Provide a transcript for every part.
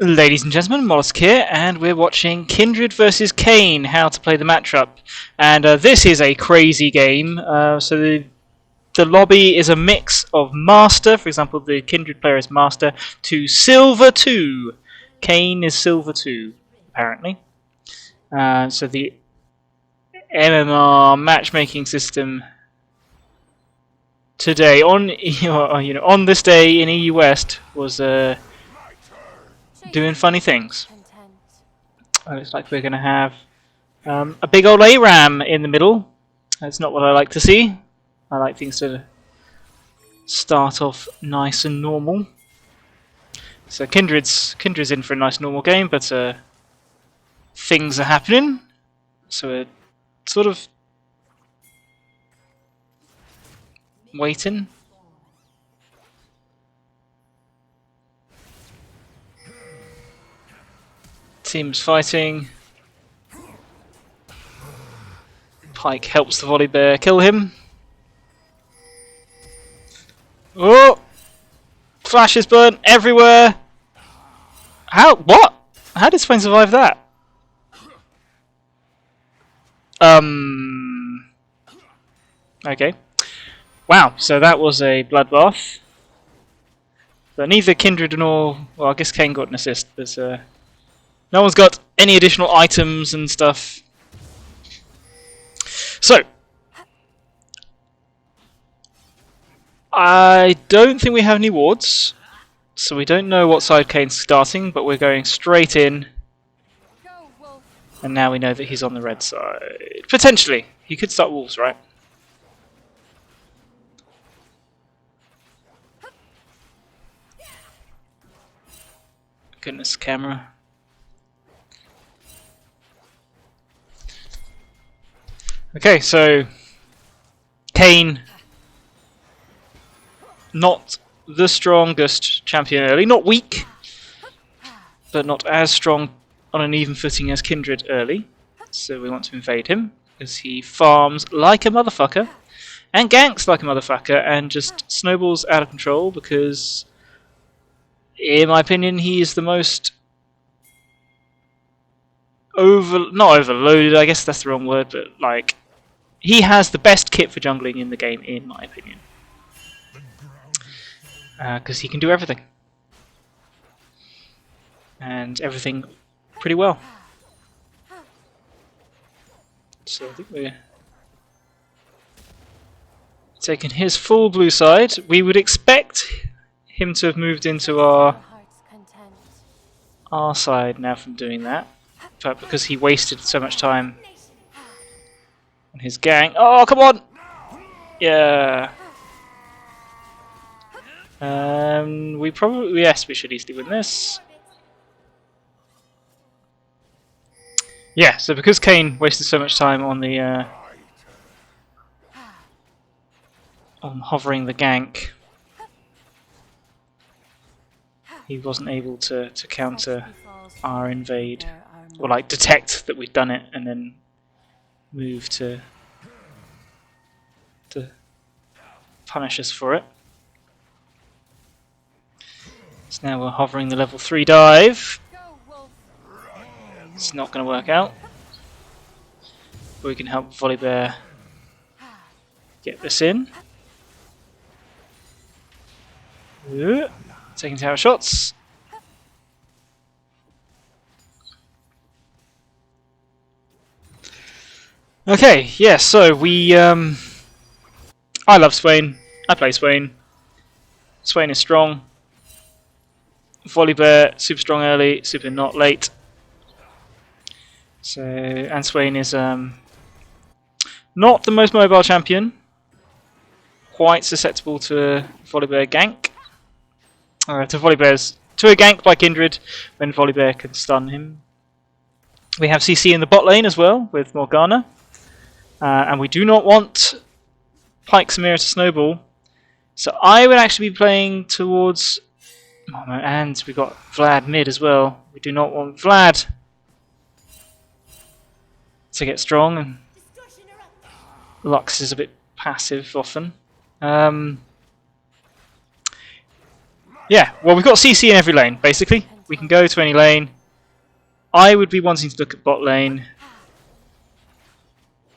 Ladies and gentlemen, Mollusk here, and we're watching Kindred versus Kayn, how to play the matchup. And this is a crazy game. So the lobby is a mix of Master, for example, the Kindred player is Master, to Silver 2. Kayn is Silver 2, apparently. So the MMR matchmaking system today, on this day in EU West, was doing funny things. Looks like we're going to have a big old ARAM in the middle. That's not what I like to see. I like things to start off nice and normal. So Kindred's in for a nice normal game, but things are happening. So we're sort of waiting. Team's fighting. Pike helps the volley bear kill him. Oh! Flashes burn everywhere! How? What? How did Swain survive that? Okay. Wow, so that was a bloodbath. But neither Kindred nor... well, I guess Kayn got an assist, but no one's got any additional items and stuff. So, I don't think we have any wards, so we don't know what side Kayn's starting, but we're going straight in. And now we know that he's on the red side. Potentially. He could start wolves, right? Goodness, camera. Okay, so Kayn, not the strongest champion early, not weak, but not as strong on an even footing as Kindred early. So we want to invade him, because he farms like a motherfucker, and ganks like a motherfucker, and just snowballs out of control, because, in my opinion, he is the most not overloaded, I guess that's the wrong word, but like, he has the best kit for jungling in the game, in my opinion. Because he can do everything. And everything pretty well. So I think we're taking his full blue side. We would expect him to have moved into our side now from doing that. But because he wasted so much time on his gang. Oh, come on! Yeah. We probably... yes, we should easily win this. Yeah, so because Kayn wasted so much time on the... on hovering the gank, he wasn't able to counter our invade. Or like detect that we'd done it and then move to punish us for it. So now we're hovering the level 3 dive. It's not going to work out. But we can help Volibear get this in. Taking tower shots. Okay, yeah, so we... I love Swain. I play Swain. Swain is strong. Volibear, super strong early, super not late. So, and Swain is not the most mobile champion. Quite susceptible to a Volibear gank. To a gank by Kindred when Volibear can stun him. We have CC in the bot lane as well with Morgana. And we do not want Pike Samira to snowball. So I would actually be playing towards... oh, no, and we got Vlad mid as well. We do not want Vlad to get strong, and Lux is a bit passive often. Yeah, well, we've got CC in every lane, basically. We can go to any lane. I would be wanting to look at bot lane.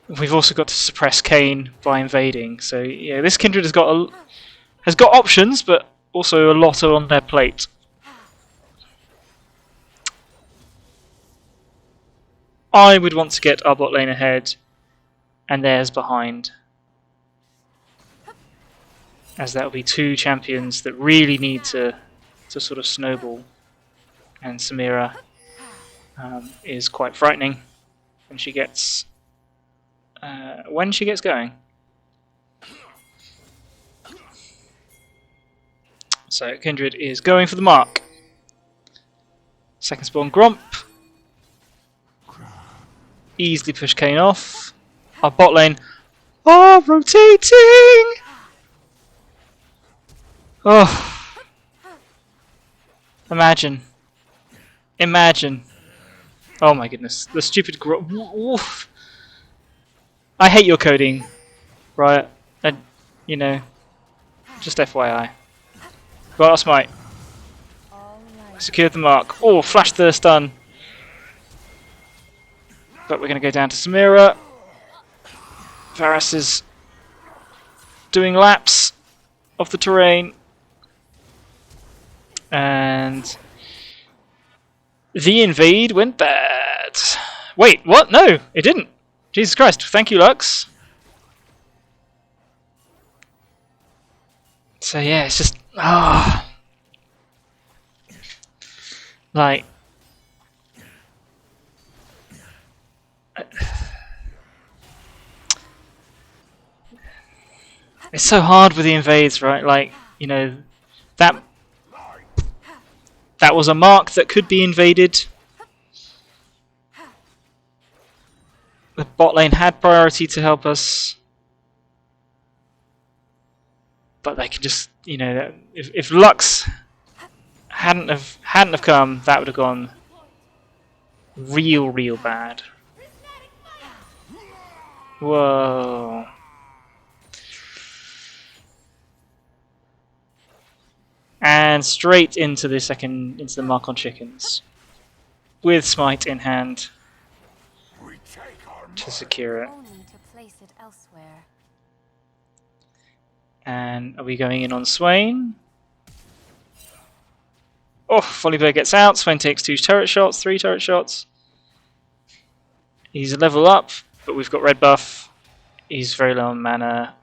We've also got to suppress Kayn by invading. So yeah, this Kindred has got options, but also a lot on their plate. I would want to get our bot lane ahead, and theirs behind, as that will be two champions that really need to sort of snowball. And Samira is quite frightening when she gets going. So Kindred is going for the mark. Second spawn Gromp. Easily push Kayn off. Our bot lane. Oh, rotating! Oh. Imagine. Oh my goodness. The stupid Gromp. I hate your coding. Right. You know. Just FYI. Got our smite. Secured the mark. Oh, flash the stun. But we're going to go down to Samira. Varus is doing laps of the terrain. And the invade went bad. Wait, what? No, it didn't. Jesus Christ. Thank you, Lux. So yeah, it's just... like... It's so hard with the invades, right? Like, you know, that was a mark that could be invaded. The bot lane had priority to help us, but they can just, you know, if Lux hadn't have come, that would have gone real bad. Whoa. And straight into the mark on chickens, with smite in hand to secure it. And are we going in on Swain? Oh, Volibear gets out. Swain takes 3 turret shots. He's a level up, but we've got red buff. He's very low on mana.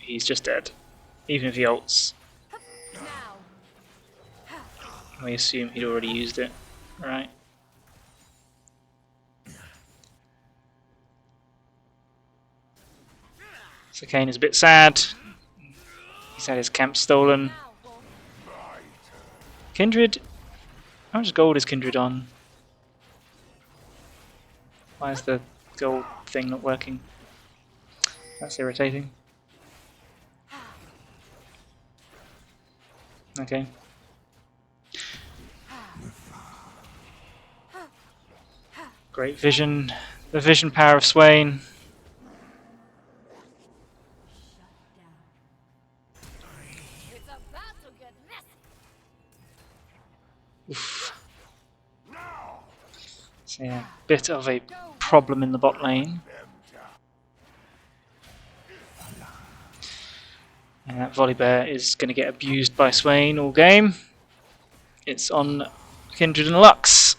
He's just dead, even if he ults. We assume he'd already used it, right? So Kayn is a bit sad. He's had his camp stolen. Kindred? How much gold is Kindred on? Why is the gold thing not working? That's irritating. Okay. Great vision. The vision power of Swain. Oof. So yeah, bit of a problem in the bot lane. And that Volibear is going to get abused by Swain all game. It's on Kindred and Lux.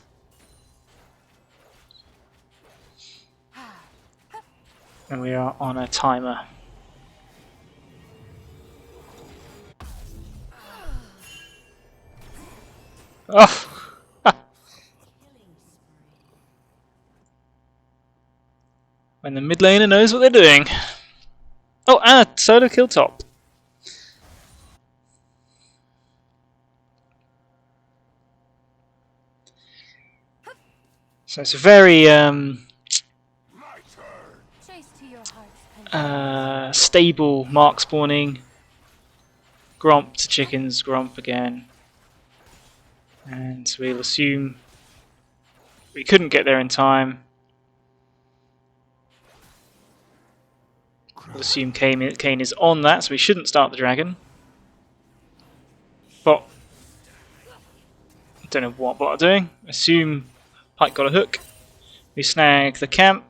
And we are on a timer. Oh! When the mid laner knows what they're doing. Oh, and a solo kill top. So it's a very stable mark spawning. Gromp to chickens, Gromp again. And we'll assume we couldn't get there in time. We'll assume Kayn is on that, so we shouldn't start the dragon. But Don't know what bot are doing. Assume Pike got a hook. We snag the camp,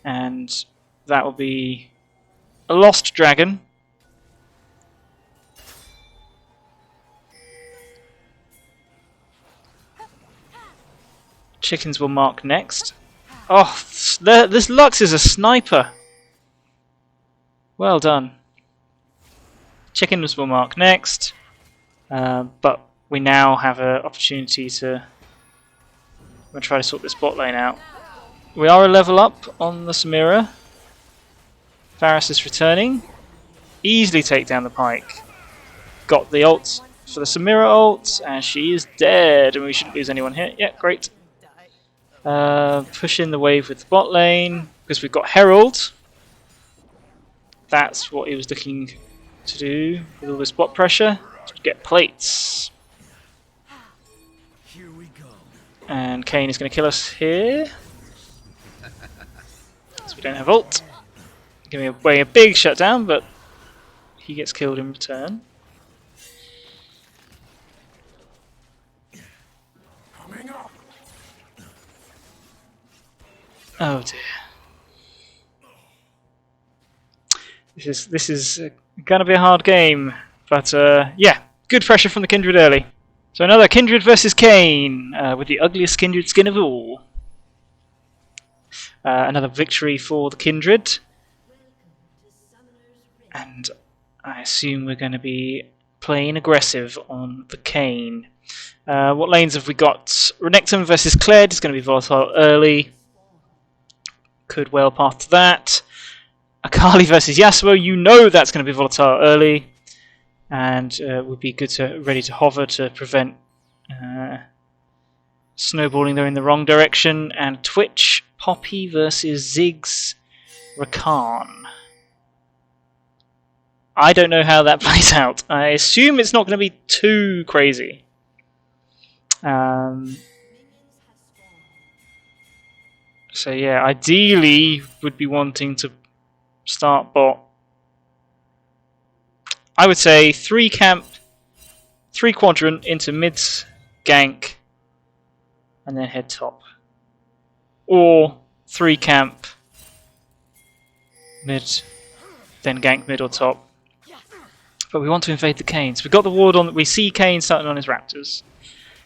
and that will be a lost dragon. Chickens will mark next. Oh, this Lux is a sniper. Well done. Chickens will mark next, but we now have an opportunity to try to sort this bot lane out. We are a level up on the Samira. Varus is returning. Easily take down the Pike. Got the ult for the Samira ult, and she is dead, and we shouldn't lose anyone here. Yeah, great. Push in the wave with the bot lane, because we've got Herald. That's what he was looking to do with all this bot pressure, to get plates. And Kayn is going to kill us here, so we don't have ult. Giving away a big shutdown, but he gets killed in return. Oh dear. This is gonna be a hard game, but yeah, good pressure from the Kindred early. So another Kindred versus Kayn, with the ugliest Kindred skin of all. Another victory for the Kindred, and I assume we're going to be playing aggressive on the Kayn. What lanes have we got? Renekton versus Kled is going to be volatile early. Could well path to that. Akali versus Yasuo, you know that's going to be volatile early, and would be good to ready to hover to prevent snowballing there in the wrong direction. And Twitch, Poppy versus Ziggs, Rakan. I don't know how that plays out. I assume it's not going to be too crazy. So yeah, ideally would be wanting to start bot. I would say 3 camp, 3 quadrant into mid gank, and then head top. Or 3 camp, mid, then gank mid or top. But we want to invade the Kayn. So we've got the ward on. We see Kayn starting on his Raptors.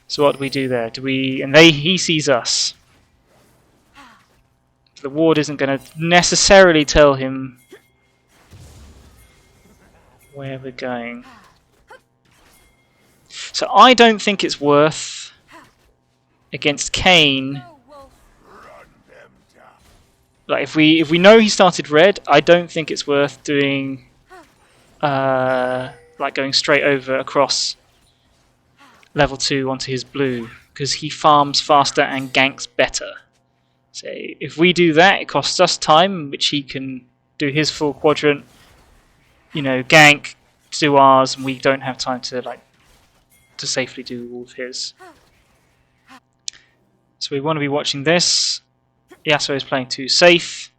So what do we do there? He sees us. The ward isn't going to necessarily tell him where we're going. So I don't think it's worth, against Kayn, like if we know he started red, I don't think it's worth doing like going straight over across level 2 onto his blue, because he farms faster and ganks better. So if we do that, it costs us time, which he can do his full quadrant, you know, gank, do ours, and we don't have time to safely do all of his. So we want to be watching this. Yasuo is playing too safe,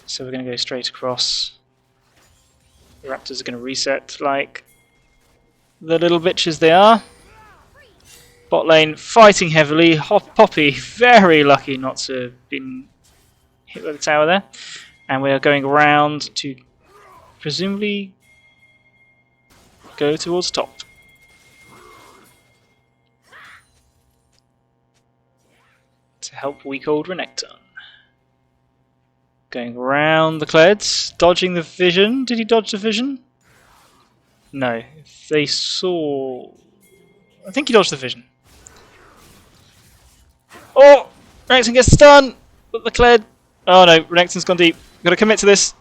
so we're going to go straight across. The Raptors are going to reset like the little bitches they are. Bot lane fighting heavily. Poppy very lucky not to have been hit by the tower there. And we are going around to presumably go towards top. To help weak old Renekton. Going around the Kleds, dodging the vision. Did he dodge the vision? No. They saw... I think he dodged the vision. Oh! Renekton gets stunned! But the Kled... Oh no, Renekton's gone deep. We've got to commit to this.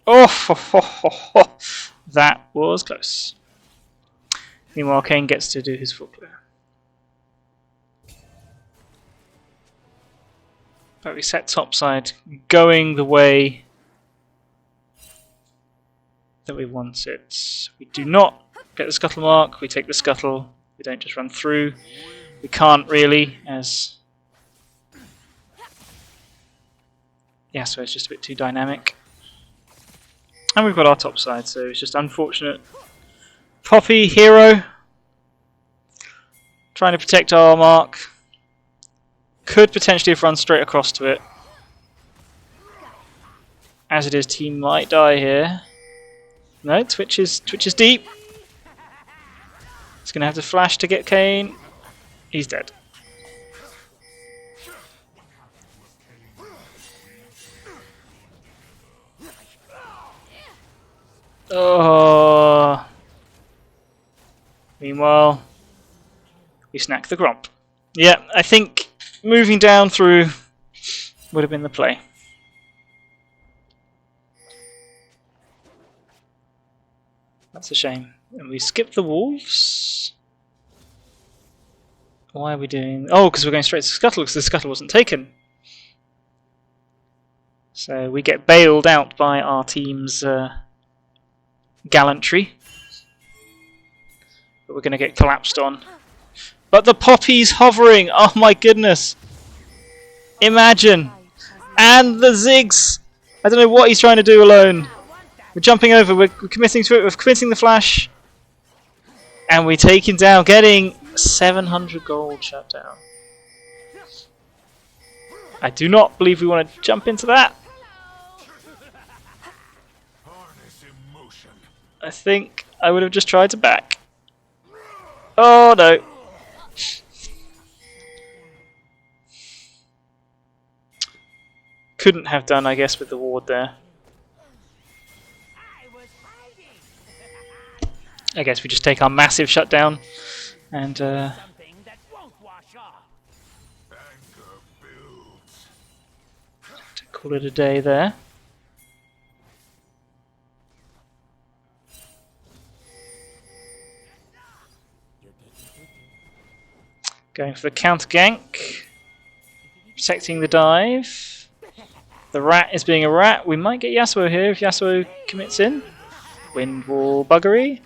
Oh! That was close. Meanwhile, Kayn gets to do his full clear. But we set topside, going the way that we want it. We do not get the scuttle mark, we take the scuttle, we don't just run through. We can't really, as... yeah, so it's just a bit too dynamic. And we've got our topside, so it's just unfortunate. Poppy, hero, Trying to protect our mark. Could potentially have run straight across to it. As it is, team might die here. No, Twitch is deep. It's going to have to flash to get Kayn. He's dead. Oh. Meanwhile, we snack the Gromp. Yeah, I think moving down through would have been the play. That's a shame. And we skip the wolves. Why are we doing... Oh, because we're going straight to Scuttle, because the Scuttle wasn't taken. So we get bailed out by our team's gallantry. But we're going to get collapsed on. But the Poppy's hovering! Oh my goodness! Imagine! And the Ziggs! I don't know what he's trying to do alone. We're jumping over, we're committing to it, we're committing the flash. And we take him down, getting 700 gold shut down. I do not believe we want to jump into that. I think I would have just tried to back. Oh no. Couldn't have done, I guess, with the ward there. I guess we just take our massive shutdown and call it a day there. Going for the counter gank, protecting the dive. The rat is being a rat. We might get Yasuo here if Yasuo commits in. Wind wall buggery.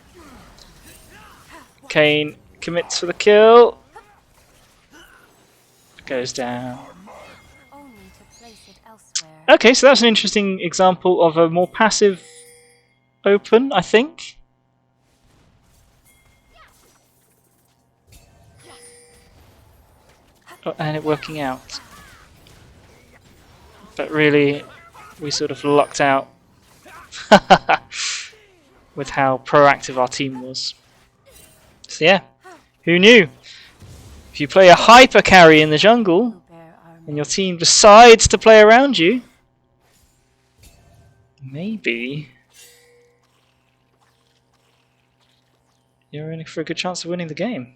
Kayn commits for the kill. Goes down. Okay, so that's an interesting example of a more passive open, I think. Oh, and it working out. But really, we sort of lucked out with how proactive our team was. So yeah, who knew? If you play a hyper carry in the jungle and your team decides to play around you, maybe you're in for a good chance of winning the game.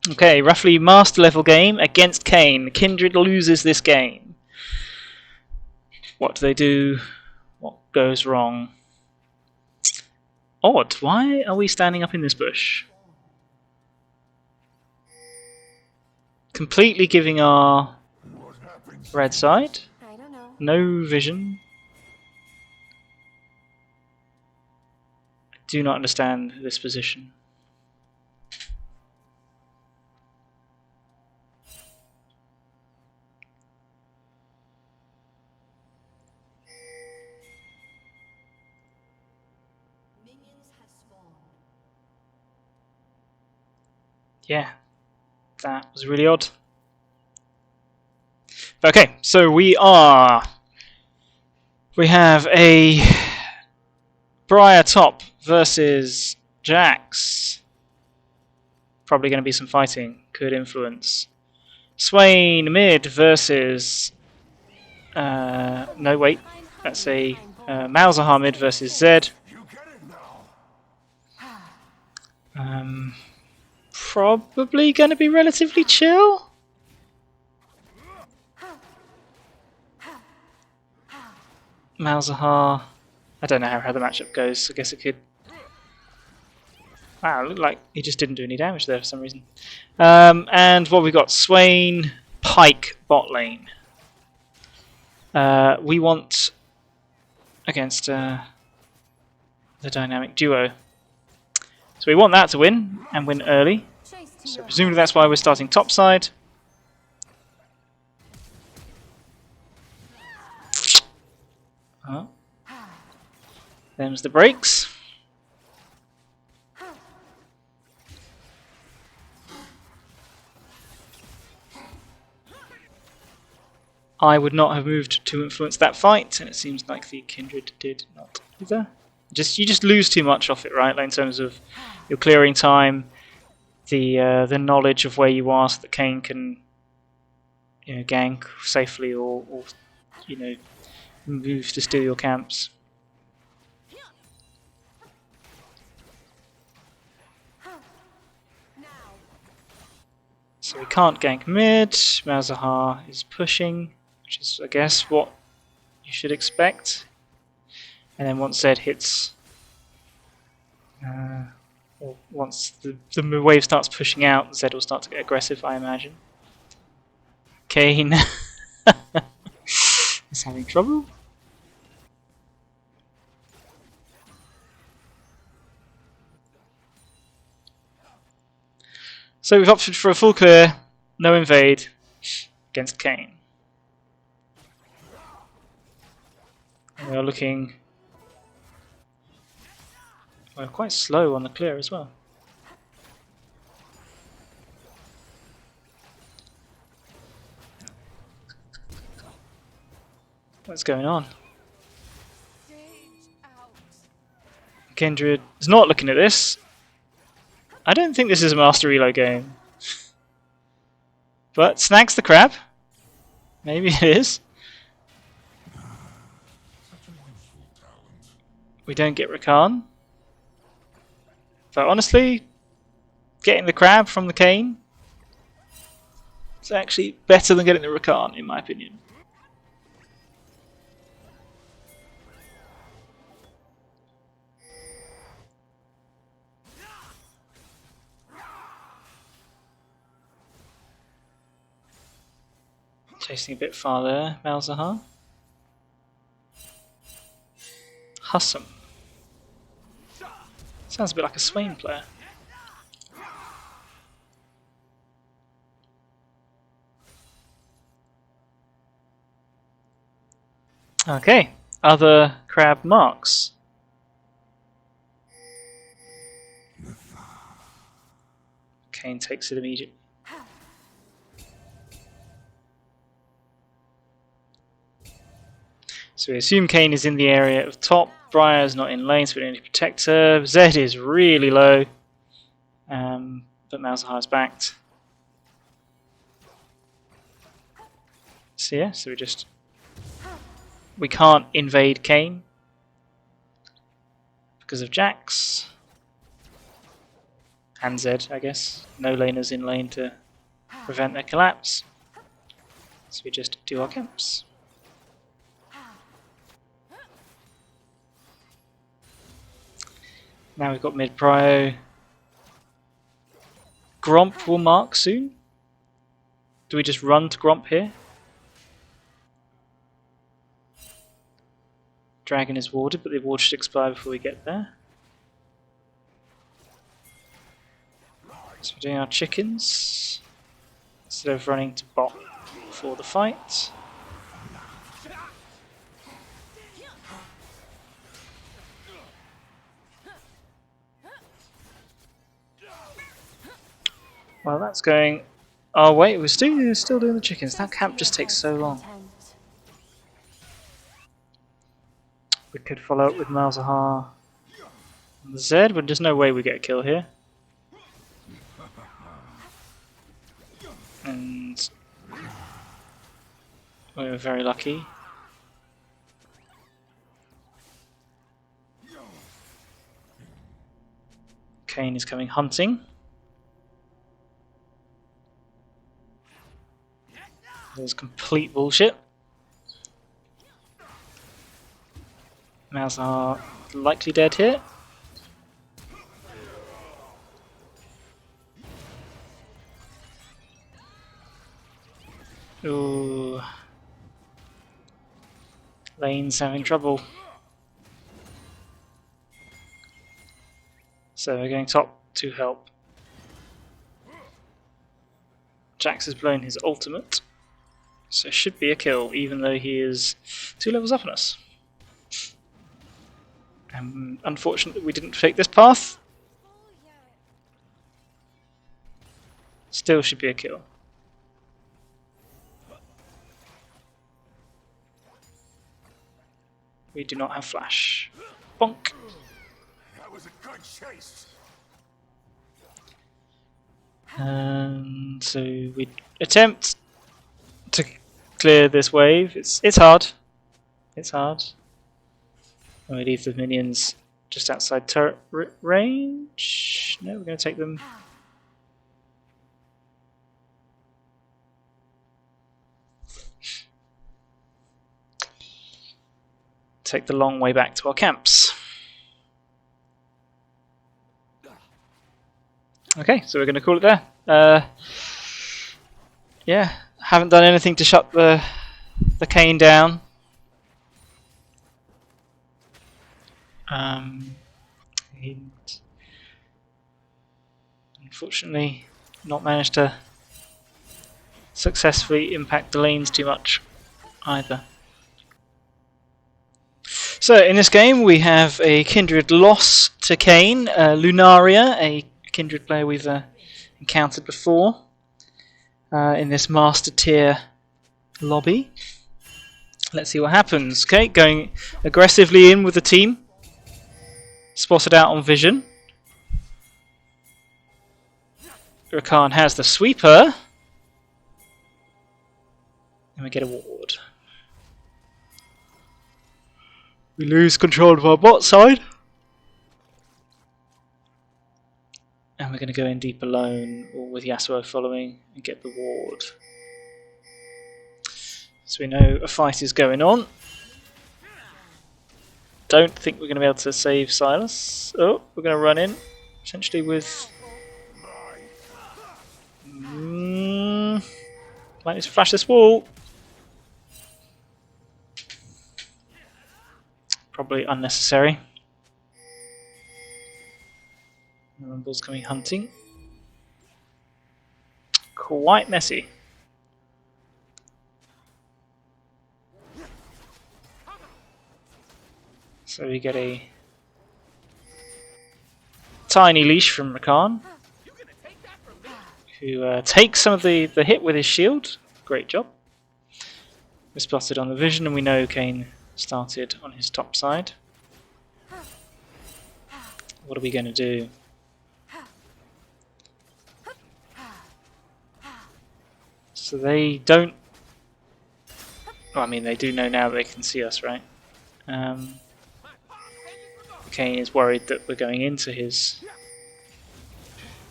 Okay, roughly master level game against Kayn. Kindred loses this game. What do they do? What goes wrong? Odd, why are we standing up in this bush? Completely giving our red side. No vision. I do not understand this position. Yeah, that was really odd. Okay, so we have a Briar top versus Jax. Probably going to be some fighting. Could influence. Swain mid versus... no, wait. That's a Malzahar mid versus Zed. Probably going to be relatively chill. Malzahar. I don't know how the matchup goes. I guess it could... Wow, it looked like he just didn't do any damage there for some reason. And what we got? Swain, Pyke, bot lane. We want against the dynamic duo. So we want that to win, and win early. So presumably that's why we're starting topside. Oh. Them's the breaks. I would not have moved to influence that fight, and it seems like the Kindred did not either. You just lose too much off it, right? Like in terms of your clearing time, the knowledge of where you are, so that Kayn can, you know, gank safely or you know, move to steal your camps. So we can't gank mid. Malzahar is pushing, which is, I guess, what you should expect. And then once Zed hits, or once the wave starts pushing out, Zed will start to get aggressive, I imagine. Kayn is having trouble. So we've opted for a full clear, no invade against Kayn. And we are looking, well, quite slow on the clear as well. What's going on? Kindred is not looking at this. I don't think this is a Master Reload game. But snags the crab. Maybe it is. We don't get Rakan. But honestly, getting the crab from the Kayn is actually better than getting the Rakan, in my opinion. Chasing a bit farther, Malzahar. Hussam. Sounds a bit like a Swain player. Okay, other crab marks. Kayn takes it immediately. So we assume Kayn is in the area of top. Briar's not in lane, so we don't need to protect her. Zed is really low, but Malzahar's backed. So yeah, we can't invade Kayn because of Jax and Zed, I guess. No laners in lane to prevent their collapse, so we just do our camps. Now we've got mid prio. Gromp will mark soon. Do we just run to Gromp here? Dragon is warded, but the ward should expire before we get there. So we're doing our chickens instead of running to bot for the fight. Well, that's going our way. We're still doing the chickens. That camp just takes so long. We could follow up with Malzahar and the Zed, but there's no way we get a kill here. And we were very lucky. Kayn is coming hunting. There's complete bullshit. Malzahar likely dead here. Ooh. Lane's having trouble. So we're going top to help. Jax has blown his ultimate. So it should be a kill, even though he is 2 levels up on us. Unfortunate that we didn't take this path. Still should be a kill. We do not have flash. Bonk. That was a good chase. And so we attempt to clear this wave. It's hard. It's hard. And we leave the minions just outside turret range. No, we're going to take them. Take the long way back to our camps. Okay, so we're going to call it there. Yeah, haven't done anything to shut the Kayn down. And unfortunately, not managed to successfully impact the lanes too much either. So in this game we have a Kindred loss to Kayn, Lunaria, a Kindred player we've encountered before in this master tier lobby. Let's see what happens. Okay, going aggressively in with the team. Spotted out on vision. Rakan has the sweeper. And we get a ward. We lose control of our bot side. And we're going to go in deep alone, or with Yasuo following, and get the ward. So we know a fight is going on. Don't think we're going to be able to save Silas. Oh, we're going to run in, potentially with... might need to flash this wall. Probably unnecessary. Rumble's coming hunting. Quite messy. So we get a tiny leash from Rakan, who takes some of the hit with his shield. Great job. We're spotted on the vision, and we know Kayn started on his top side. What are we going to do? So they don't... well, I mean, they do know now they can see us, right? Kayn is worried that we're going into his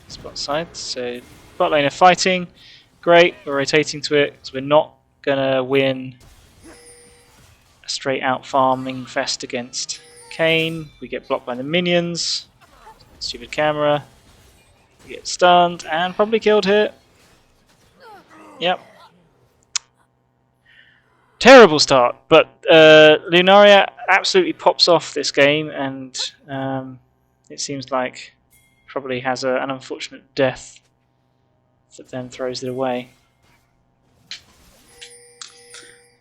spot side. So bot lane are fighting. Great, we're rotating to it, because we're not going to win a straight out farming fest against Kayn. We get blocked by the minions. Stupid camera. We get stunned and probably killed here. Yep. Terrible start, but Lunaria absolutely pops off this game, and it seems like probably has an unfortunate death that then throws it away.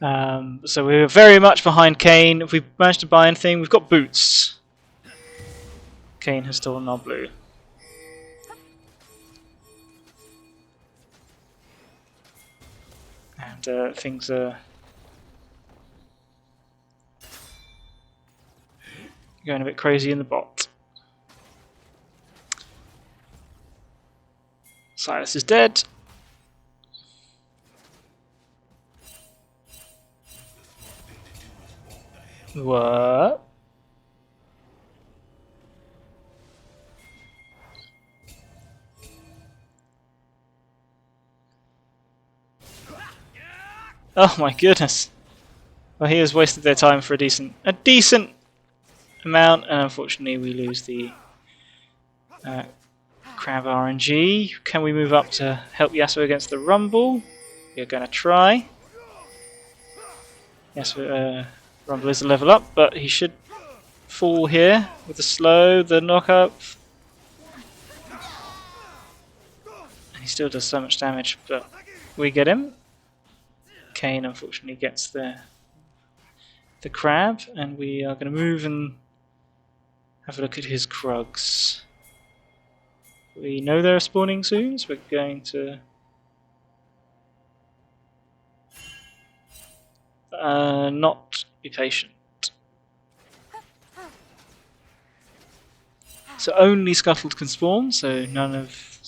So we're very much behind Kayn. If we've managed to buy anything, we've got boots. Kayn has stolen our blue. And things are going a bit crazy in the bot. Silas is dead. What? Oh my goodness. Well, he has wasted their time for a decent amount, and unfortunately we lose the crab RNG. Can we move up to help Yasuo against the Rumble? We're going to try. Yasuo, Rumble is a level up, but he should fall here with the slow, the knock up. And he still does so much damage, but we get him. Kayn unfortunately gets the crab, and we are going to move and have a look at his Krugs. We know they're spawning soon, so we're going to not be patient. So only scuttled can spawn, so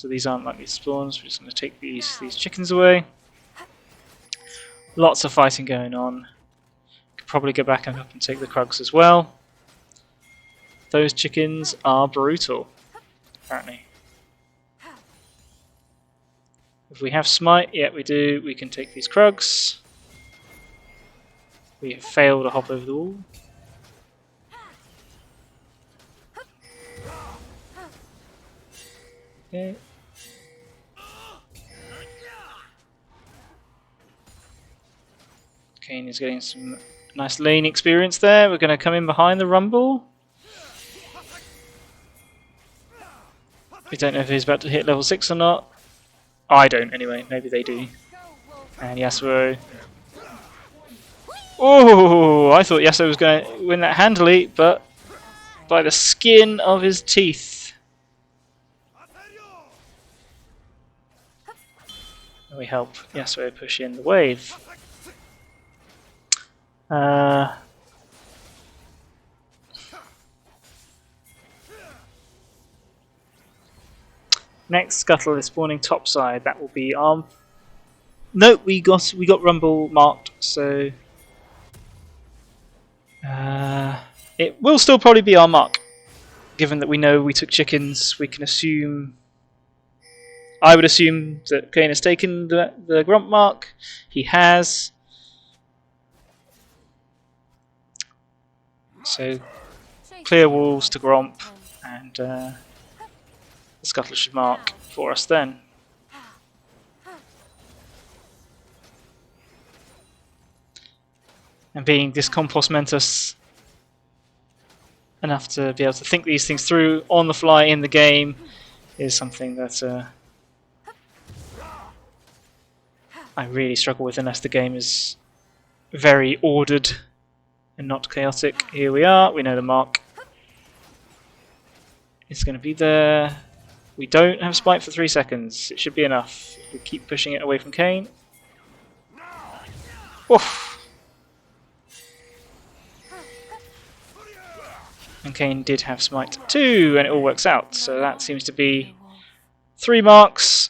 these aren't likely to spawn, so we're just going to take these chickens away. Lots of fighting going on. Could probably go back and up and take the Krugs as well. Those chickens are brutal, apparently. If we have smite, yeah we do, we can take these Krugs. We have failed to hop over the wall. Okay. Kayn is getting some nice lane experience there. We're going to come in behind the rumble. We don't know if he's about to hit level 6 or not. I don't anyway, maybe they do. And Yasuo. Oh, I thought Yasuo was going to win that handily, but by the skin of his teeth. And we help Yasuo push in the wave. Next scuttle is spawning topside. That will be no, we got rumble marked, so it will still probably be our mark. Given that we know we took chickens, we can assume. I would assume that Kayn has taken the grump mark. He has. So clear walls to grump, and the scuttle should mark for us then. And being this compos mentis enough to be able to think these things through on the fly in the game is something that I really struggle with unless the game is very ordered and not chaotic. Here we are, we know the mark. It's going to be there. We don't have spite for 3 seconds. It should be enough. We keep pushing it away from Kayn. Oof. And Kayn did have smite too, and it all works out. So that seems to be 3 marks.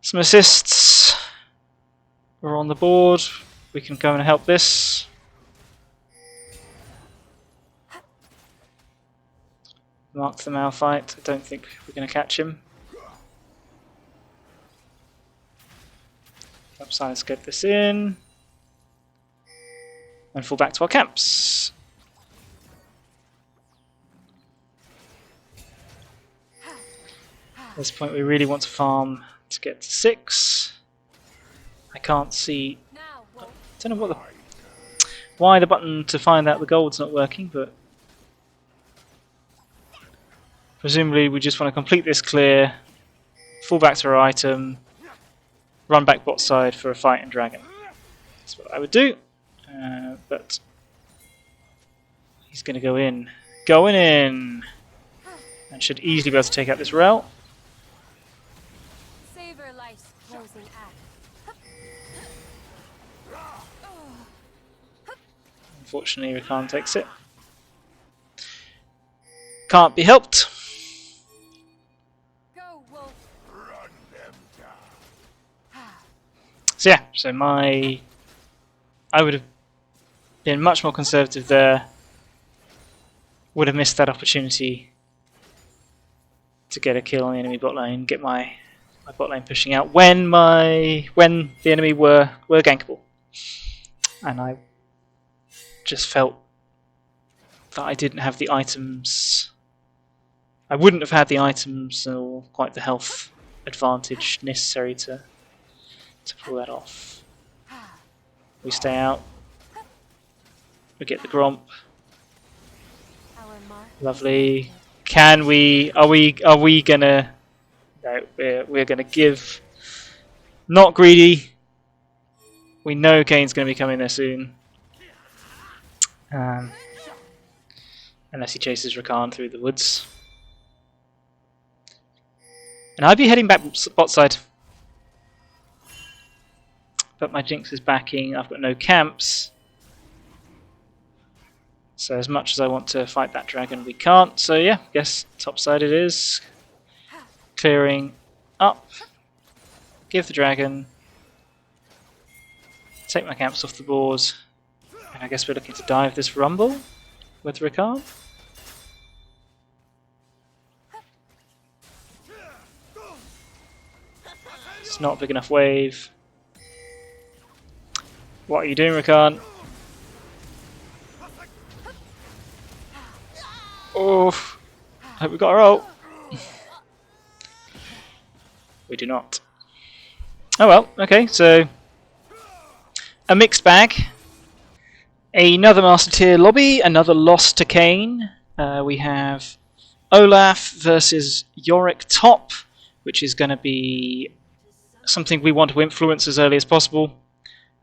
Some assists. We're on the board. We can go and help this. Mark the Malphite. I don't think we're going to catch him. Upside, let's get this in. And fall back to our camps. At this point we really want to farm to get to 6. I can't see. I don't know why the button to find out the gold's not working, but presumably we just want to complete this clear, fall back to our item, run back bot side for a fight and dragon. That's what I would do, but he's going to go in. Going in! And should easily be able to take out this rel. Unfortunately, Rakan takes it. Can't be helped. So yeah, I would have been much more conservative there. Would have missed that opportunity to get a kill on the enemy bot lane, get my bot lane pushing out when the enemy were gankable, and I just felt that I didn't have the items. I wouldn't have had the items or quite the health advantage necessary to pull that off. We stay out. We get the gromp. Lovely. Can we? Are we gonna? No, we're gonna give. Not greedy. We know Kayn's gonna be coming there soon. Unless he chases Rakan through the woods. And I'd be heading back bot side. But my Jinx is backing, I've got no camps. So as much as I want to fight that dragon, we can't. So yeah, guess topside it is. Clearing up. Give the dragon. Take my camps off the board. And I guess we're looking to dive this rumble with Ricard. It's not a big enough wave. What are you doing, Ricard? Oh, hope we got our ult. We do not. Oh well, okay, so a mixed bag. Another Master Tier lobby, another loss to Kayn. We have Olaf versus Yorick top, which is going to be something we want to influence as early as possible.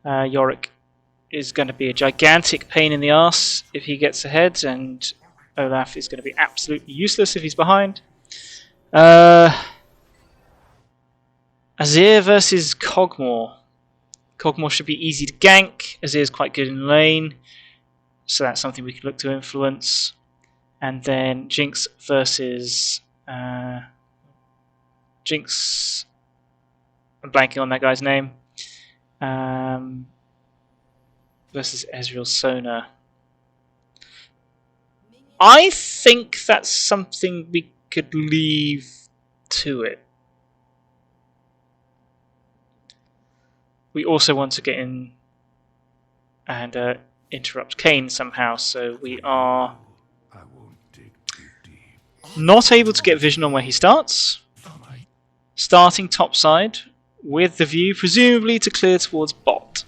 Yorick is going to be a gigantic pain in the arse if he gets ahead, and Olaf is going to be absolutely useless if he's behind. Azir versus Kog'Maw. Kog'Maw should be easy to gank. Azir's quite good in lane, so that's something we can look to influence. And then Jinx versus Jinx. I'm blanking on that guy's name. Versus Ezreal Sona. I think that's something we could leave to it. We also want to get in and interrupt Kayn somehow, so we are not able to get vision on where he starts. Starting topside with the view presumably to clear towards bot.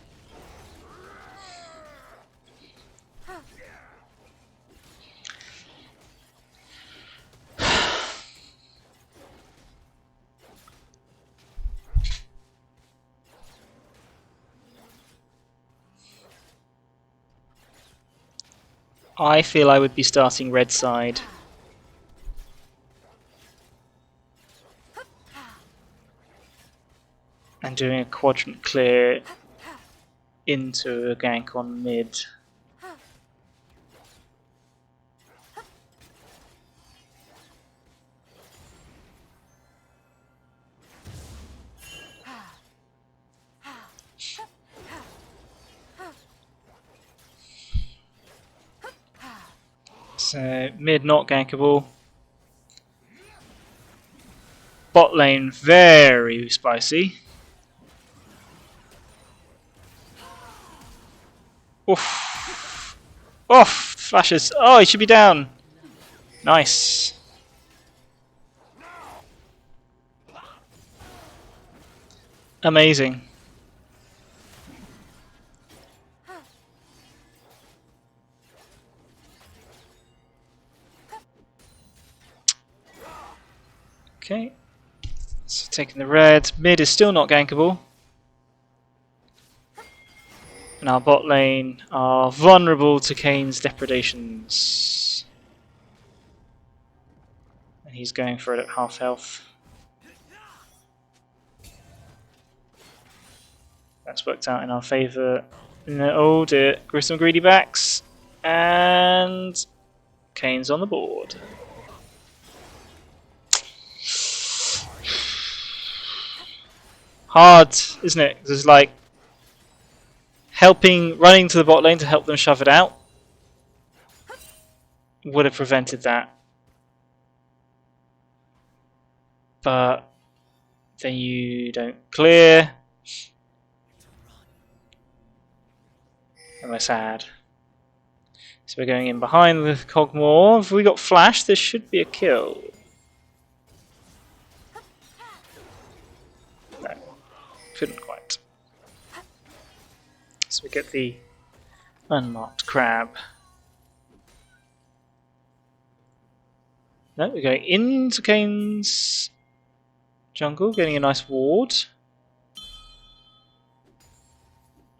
I feel I would be starting red side. And doing a quadrant clear into a gank on mid. So mid not gankable. Bot lane very spicy. Oof. Oof! Flashes. Oh, he should be down. Nice. Amazing. Okay. So taking the red. Mid is still not gankable. And our bot lane are vulnerable to Kayn's depredations. And he's going for it at half health. That's worked out in our favour. Oh dear, Grissom greedy backs. And Kayn's on the board. Hard, isn't it? There's like running to the bot lane to help them shove it out would have prevented that. But then you don't clear. And we're sad. So we're going in behind the Kog'Maw. If we got flash, this should be a kill. No, couldn't quite. So we get the unmarked crab. No, we're going into Kayn's jungle, getting a nice ward.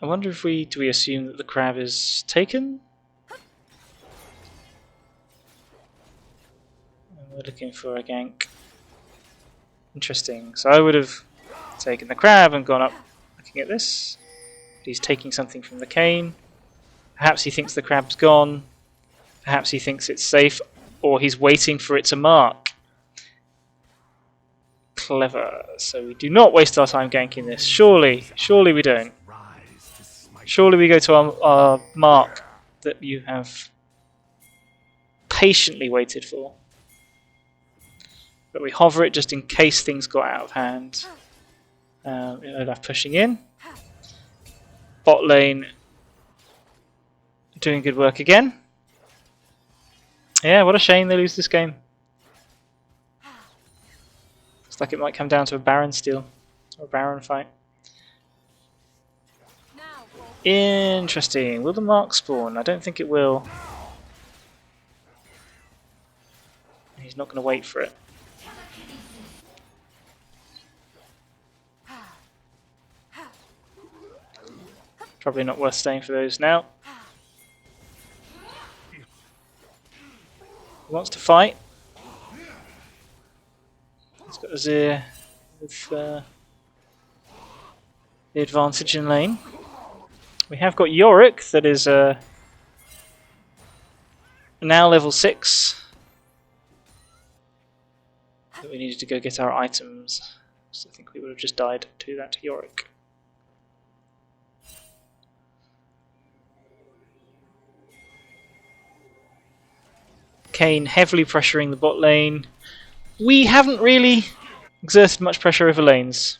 I wonder if do we assume that the crab is taken? And we're looking for a gank. Interesting. So I would have taken the crab and gone up looking at this. He's taking something from the Kayn. Perhaps he thinks the crab's gone. Perhaps he thinks it's safe, or he's waiting for it to mark. Clever. So we do not waste our time ganking this. Surely we don't. Surely we go to our mark that you have patiently waited for. But we hover it just in case things got out of hand. Olaf pushing in. Bot lane doing good work again. Yeah, what a shame they lose this game. Looks like it might come down to a Baron steal. Or a Baron fight. Interesting. Will the mark spawn? I don't think it will. He's not going to wait for it. Probably not worth staying for those now. He wants to fight. He's got Azir with the advantage in lane. We have got Yorick that is now level 6. But we needed to go get our items. So I think we would have just died to that Yorick. Kayn heavily pressuring the bot lane. We haven't really exerted much pressure over lanes.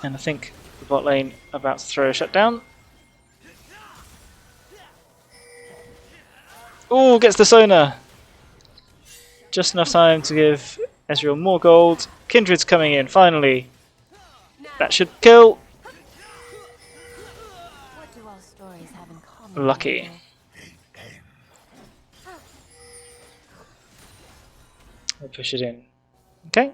And I think the bot lane about to throw a shutdown. Oh, gets the Sona. Just enough time to give Ezreal more gold. Kindred's coming in, finally. That should kill. Lucky. We'll push it in. Okay.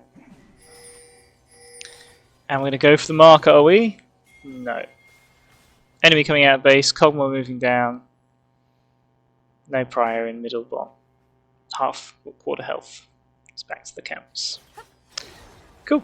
And we're going to go for the marker, are we? No. Enemy coming out of base, Cogmore moving down. No prior in middle bot. Half, quarter health. It's back to the camps. Cool.